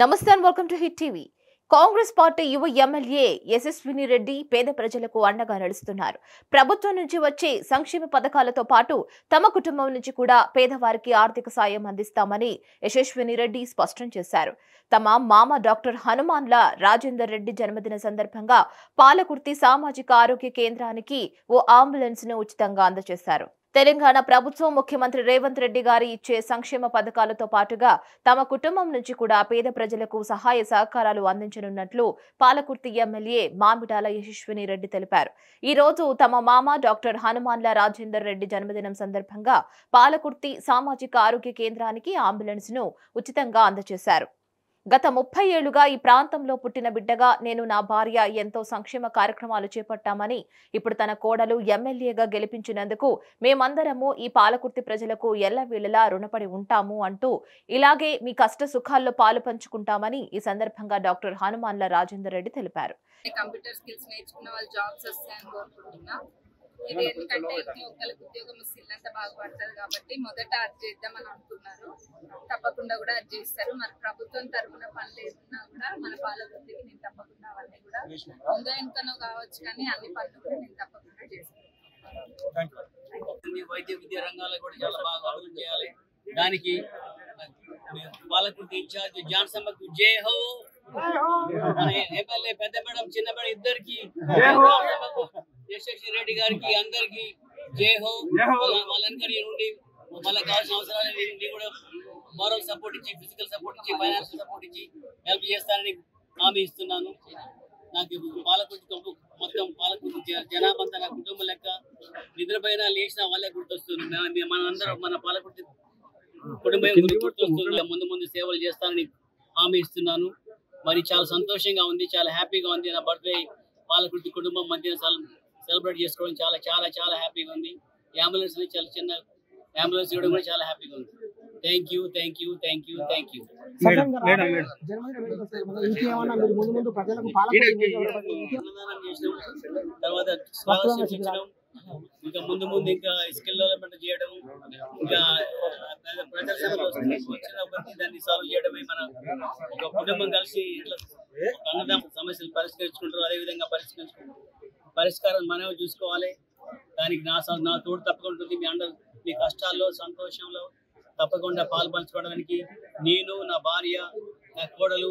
నమస్తే and welcome to hit TV. Congress party యువ MLA యశస్విని రెడ్డి పేద ప్రజలకు అండగా నడుస్తున్నారు. ప్రభుత్వం నుంచి వచ్చే సంక్షేమ పథకాలతో పాటు తమ కుటుంబం నుంచి కూడా పేదవారికి ఆర్థిక సాయం అందిస్తామని యశస్విని రెడ్డి స్పష్టం చేశారు. తమ మామ డాక్టర్ హనుమాన్ల రాజేందర్ రెడ్డి జన్మదిన సందర్భంగా పాలకుర్తి సామాజిక ఆరోగ్య కేంద్రానికి ఓ అంబులెన్స్ ను ఉచితంగా అందజేశారు. తెలంగాణ ప్రభుత్వం ముఖ్యమంత్రి రేవంత్ రెడ్డి గారి ఇచ్చే సంక్షేమ పథకాలతో పాటుగా తమ కుటుంబం నుంచి కూడా పేద ప్రజలకు సహాయ సహకారాలు అందించనున్నట్లు పాలకుర్తి ఎమ్మెల్యే మామిడాల యశస్విని రెడ్డి తెలిపారు. ఈ రోజు తమ మామ డాక్టర్ హనుమాన్ల రాజేందర్ రెడ్డి జన్మదినం సందర్భంగా పాలకుర్తి సామాజిక ఆరోగ్య కేంద్రానికి అంబులెన్స్ ను ఉచితంగా అందజేశారు. గత 30 ఏళ్లుగా ఈ ప్రాంతంలో పుట్టిన బిడ్డగా నేను నా భార్య ఎంతో సంక్షేమ కార్యక్రమాలు చేపట్టామని, ఇప్పుడు తన కోడలు ఎమ్మెల్యేగా గెలిపించినందుకు మేమందరము ఈ పాలకుర్తి ప్రజలకు ఎల్లవేళలా రుణపడి ఉంటాము అంటూ ఇలాగే మీ కష్ట సుఖాల్లో పాలు పంచుకుంటామని ఈ సందర్భంగా డాక్టర్ హనుమాన్ల రాజేందర్ రెడ్డి తెలిపారు. కంప్యూటర్ స్కిల్స్ నేర్చుకున్న వాళ్ళు జాబ్స్ వస్తాయని కోరుకుంటున్నా. ఇది ఎందుకంటే ఇంట్లో ఒక్కరికి ఉద్యోగం వస్తే ఇల్లంతా బాగుపడుతుంది కాబట్టి మొదట అది చేద్దామని అనుకున్నారు. తప్పకుండా కూడా అది చేస్తారు. మరి ప్రభుత్వం తరఫున పనులు ఏదన్నా కూడా మన పాలకుర్తికి నేను తప్పకుండా అవన్నీ కూడా ముందో ఇంకనో కావచ్చు కానీ అన్ని పనులు కూడా నేను తప్పకుండా చేస్తాను. వైద్య విద్యా రంగాల్లో కూడా చాలా బాగా అభివృద్ధి చేయాలి. దానికి పాలకుర్తి ఇన్ఛార్జ్ జాన్సమ్మకు జై హో, మన ఎమ్మెల్యే పెద్ద మేడం చిన్న మేడం ఇద్దరికి, యశస్వి రెడ్డి గారికి అందరికి జై హో. వాళ్ళందరి నుండి వాళ్ళకి కావాల్సిన అవసరాలు కూడా మోరల్ సపోర్ట్ ఇచ్చి, ఫిజికల్ సపోర్ట్ ఇచ్చి, ఫైనాన్షియల్ సపోర్ట్ ఇచ్చి హెల్ప్ చేస్తానని హామీ ఇస్తున్నాను. నాకు పాలకుర్తి మొత్తం పాలకుర్తి జనాభా నా కుటుంబం లెక్క నిద్రపోయినా లేచినా వాళ్ళే గుర్తొస్తుంది. మన అందరం మన పాలకుర్తి కుటుంబం గుర్తొస్తుంది. ముందు సేవలు చేస్తానని హామీ ఇస్తున్నాను. మరి చాలా సంతోషంగా ఉంది, చాలా హ్యాపీగా ఉంది. నా బర్త్డే పాలకుర్తి కుటుంబం మధ్య సెలబ్రేట్ చేసుకోవడం చాలా చాలా చాలా హ్యాపీగా ఉంది. అంబులెన్స్ చాలా చిన్న అంబులెన్స్ ఇవ్వడం కూడా చాలా హ్యాపీగా ఉంది. Thank you thank you thank you thank you. తర్వాత స్కాలర్షిప్స్ ఇచ్చడం, ఇంకా ముందు ఇంకా స్కిల్ డెవలప్మెంట్ చేయడం, ఇంకా ప్రజల వచ్చిన దాన్ని సాల్వ్ చేయడమే మన ఒక కుటుంబం కలిసి అన్నదాం సమస్యలు పరిష్కరించుకుంటారు. అదేవిధంగా పరిష్కారం మనమే చూసుకోవాలి. దానికి నా తోడు తప్పకుండా ఉంటుంది. మీ కష్టాల్లో సంతోషంలో తప్పకుండా పాలు పంచుకోవడానికి నేను, నా భార్య, నా కోడలు,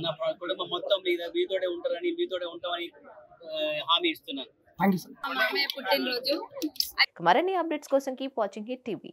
నా కుటుంబం మొత్తం మీతోనే ఉంటారని, మీతోనే ఉంటామని హామీ ఇస్తున్నాను. మరిన్ని అప్డేట్స్ కోసం కీప్ వాచింగ్ హిట్ టీవీ.